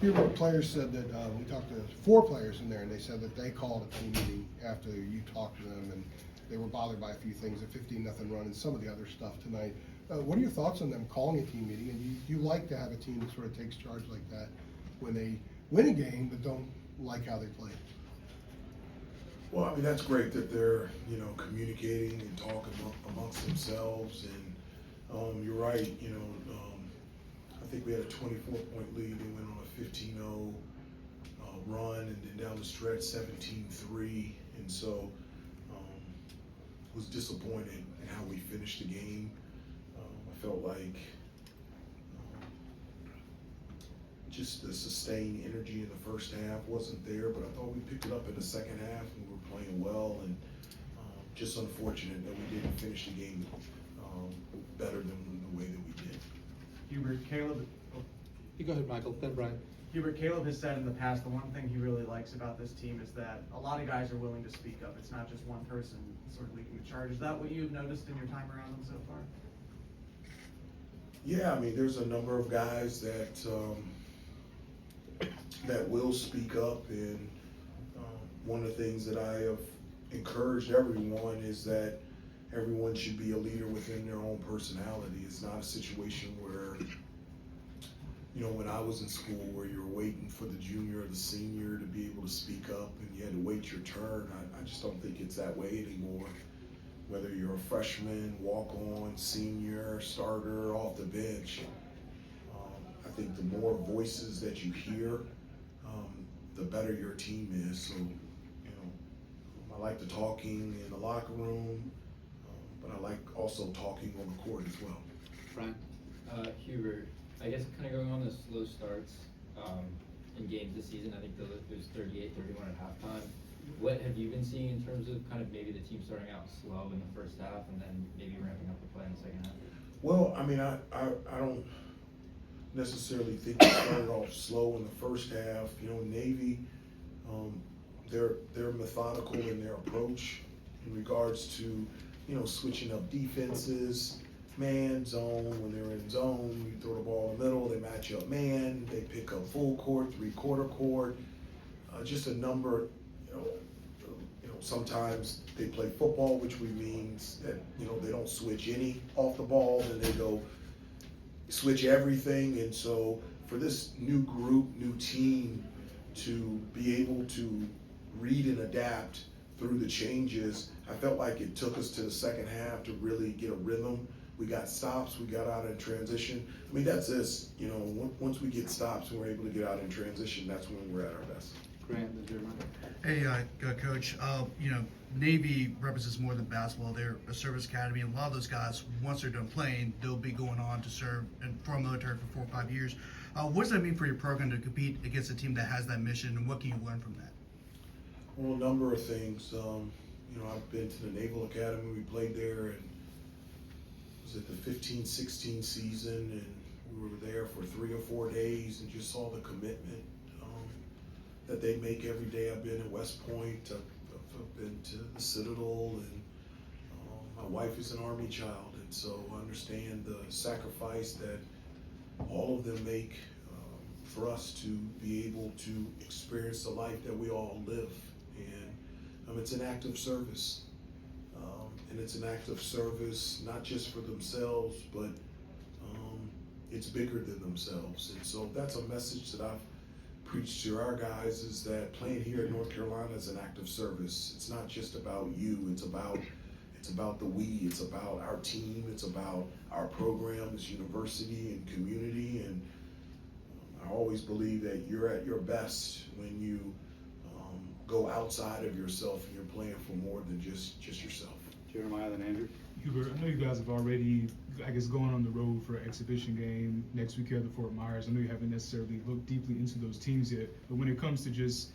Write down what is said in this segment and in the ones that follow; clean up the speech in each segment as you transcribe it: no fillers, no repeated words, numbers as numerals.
Hubert, players said that, we talked to 4 players in there, and they said that they called a team meeting after you talked to them, and they were bothered by a few things, a 15-0 run and some of the other stuff tonight. What are your thoughts on them calling a team meeting? And do you like to have a team that sort of takes charge like that when they win a game but don't like how they play? Well, I mean, that's great that they're, communicating and talking amongst themselves. And you're right, I think we had a 24-point lead. They went on a 15-0 run, and then down the stretch 17-3. And so was disappointed in how we finished the game. I felt like just the sustained energy in the first half wasn't there, but I thought we picked it up in the second half and we were playing well, and just unfortunate that we didn't finish the game better than the way that we did. Hubert, Caleb. You go ahead, Michael, then Brian. Hubert, Caleb has said in the past the one thing he really likes about this team is that a lot of guys are willing to speak up. It's not just one person sort of leading the charge. Is that what you've noticed in your time around them so far? Yeah, I mean, there's a number of guys that that will speak up, and one of the things that I have encouraged everyone is that everyone should be a leader within their own personality. It's not a situation where, when I was in school, where you're waiting for the junior or the senior to be able to speak up and you had to wait your turn. I just don't think it's that way anymore. Whether you're a freshman, walk-on, senior, starter, off the bench, I think the more voices that you hear, the better your team is. So, I like the talking in the locker room, but I like also talking on the court as well. Brian? Hubert, I guess kind of going on the slow starts in games this season. I think it was 38-31 at halftime. What have you been seeing in terms of kind of maybe the team starting out slow in the first half and then maybe ramping up the play in the second half? Well, I mean, I don't necessarily think we started off slow in the first half. Navy, they're methodical in their approach in regards to, switching up defenses, man, zone. When they're in zone, you throw the ball in the middle, they match up man, they pick up full court, 3/4 court, just a number. Sometimes they play football, which means that, they don't switch any off the ball, and they go switch everything. And so for this new group, new team to be able to read and adapt through the changes, I felt like it took us to the second half to really get a rhythm. We got stops, we got out in transition. I mean, that's this, once we get stops and we're able to get out in transition, that's when we're at our best. Grant, is your mind? Hey, Coach, Navy represents more than basketball. They're a service academy, and a lot of those guys, once they're done playing, they'll be going on to serve for our military for 4 or 5 years. What does that mean for your program to compete against a team that has that mission, and what can you learn from that? Well, a number of things. I've been to the Naval Academy. We played there, and was it the 15-16 season, and we were there for 3 or 4 days and just saw the commitment that they make every day. I've been at West Point, I've been to the Citadel, and my wife is an Army child, and so I understand the sacrifice that all of them make for us to be able to experience the life that we all live. And it's an act of service, and it's an act of service not just for themselves, but it's bigger than themselves. And so that's a message that I've preached to our guys, is that playing here in North Carolina is an act of service. It's not just about you, it's about the we, it's about our team, it's about our program, this university and community. And I always believe that you're at your best when you go outside of yourself and you're playing for more than just yourself. Jeremiah, then Andrew. Hubert, I know you guys have already, going on the road for an exhibition game. Next week you have the Fort Myers. I know you haven't necessarily looked deeply into those teams yet, but when it comes to just,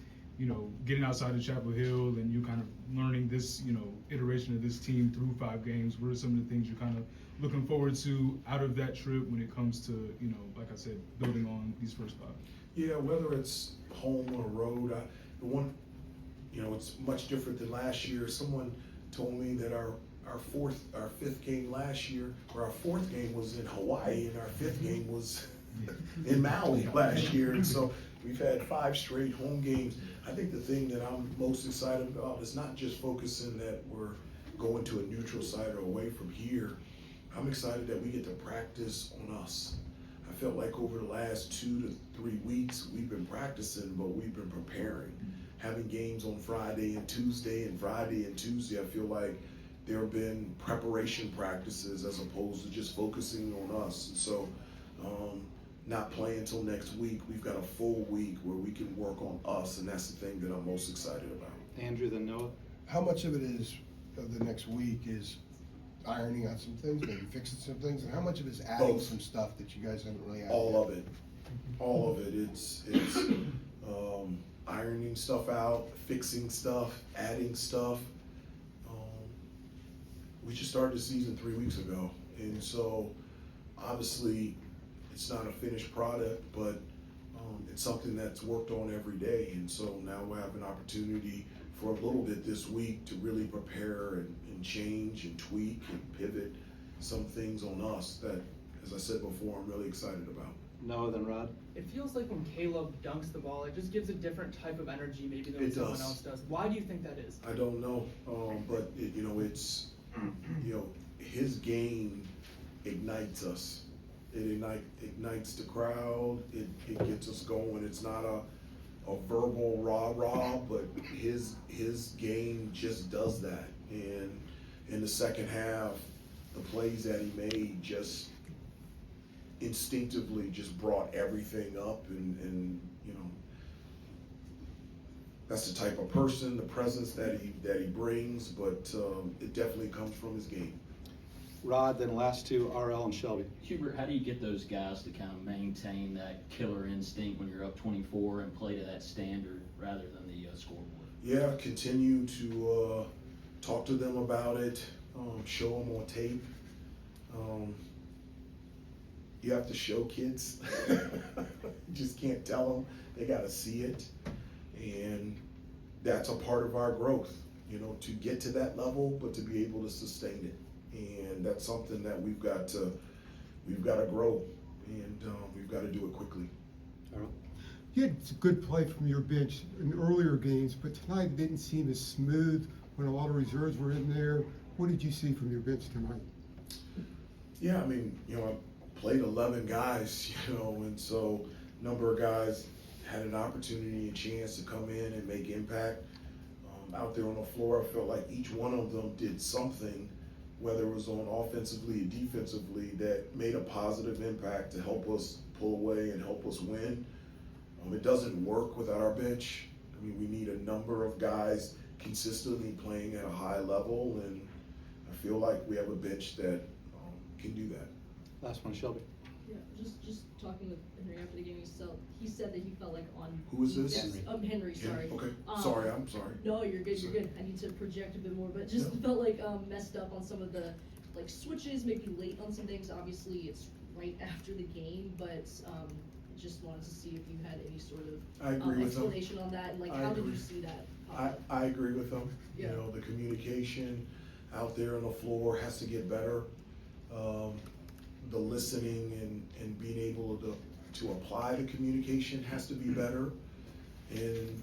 getting outside of Chapel Hill and you kind of learning this, iteration of this team through 5 games, what are some of the things you're kind of looking forward to out of that trip when it comes to, like I said, building on these first 5? Yeah, whether it's home or road, it's much different than last year. Someone told me that our 5th game last year, or our 4th game was in Hawaii, and our 5th game was in Maui last year. And so, We've had 5 straight home games. I think the thing that I'm most excited about is not just focusing that we're going to a neutral site or away from here. I'm excited that we get to practice on us. I felt like over the last 2 to 3 weeks, we've been practicing, but we've been preparing. Having games on Friday and Tuesday and Friday and Tuesday, I feel like there have been preparation practices as opposed to just focusing on us. And so, not playing until next week, we've got a full week where we can work on us, and that's the thing that I'm most excited about. Andrew, then Noah. How much of it is, of the next week is ironing out some things, maybe fixing some things, and how much of it is adding Both. some stuff that you guys haven't really added All yet? of it. All of it. It's ironing stuff out, fixing stuff, adding stuff. We just started the season 3 weeks ago, and so obviously it's not a finished product, but it's something that's worked on every day. And so now we have an opportunity for a little bit this week to really prepare and change and tweak and pivot some things on us that, as I said before, I'm really excited about. Noah, then Rod. It feels like when Caleb dunks the ball, it just gives a different type of energy maybe than It what someone does. else does. Why do you think that is? I don't know, but it's, his game ignites us. It ignites the crowd. It gets us going. It's not a verbal rah-rah, but his game just does that. And in the second half, the plays that he made just instinctively just brought everything up, and that's the type of person, the presence that he brings, but it definitely comes from his game. Rod, then last two, RL and Shelby. Hubert, how do you get those guys to kind of maintain that killer instinct when you're up 24 and play to that standard rather than the scoreboard? Yeah, continue to talk to them about it, show them on tape. You have to show kids. You just can't tell them. They got to see it. And that's a part of our growth, to get to that level, but to be able to sustain it. And that's something that we've got to grow, and we've got to do it quickly. You had some good play from your bench in earlier games, but tonight it didn't seem as smooth when a lot of reserves were in there. What did you see from your bench tonight? Yeah, I played 11 guys, and so a number of guys had an opportunity and chance to come in and make impact. Out there on the floor, I felt like each one of them did something, whether it was on offensively or defensively, that made a positive impact to help us pull away and help us win. It doesn't work without our bench. We need a number of guys consistently playing at a high level, and I feel like we have a bench that can do that. Last one, Shelby. Yeah, just talking with Henry after the game, he said that he felt like on. Who is this? defense- Henry, sorry. Yeah, okay, sorry, I'm sorry. No, you're good, you're Sorry. good. I need to project a bit more, but just No. felt like messed up on some of the switches, maybe late on some things. Obviously, it's right after the game, but just wanted to see if you had any sort of I agree with them. explanation on that, and I how did agree. you see that? I agree with them. Yeah. The communication out there on the floor has to get better. The listening and being able to apply the communication has to be better. And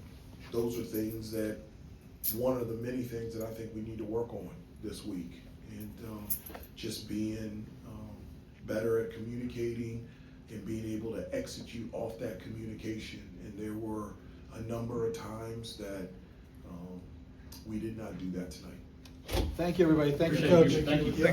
those are things that, one of the many things that I think we need to work on this week. And just being better at communicating and being able to execute off that communication. And there were a number of times that we did not do that tonight. Thank you, everybody. Thank you, Appreciate it, Coach. Hubert. Thank you. Yeah.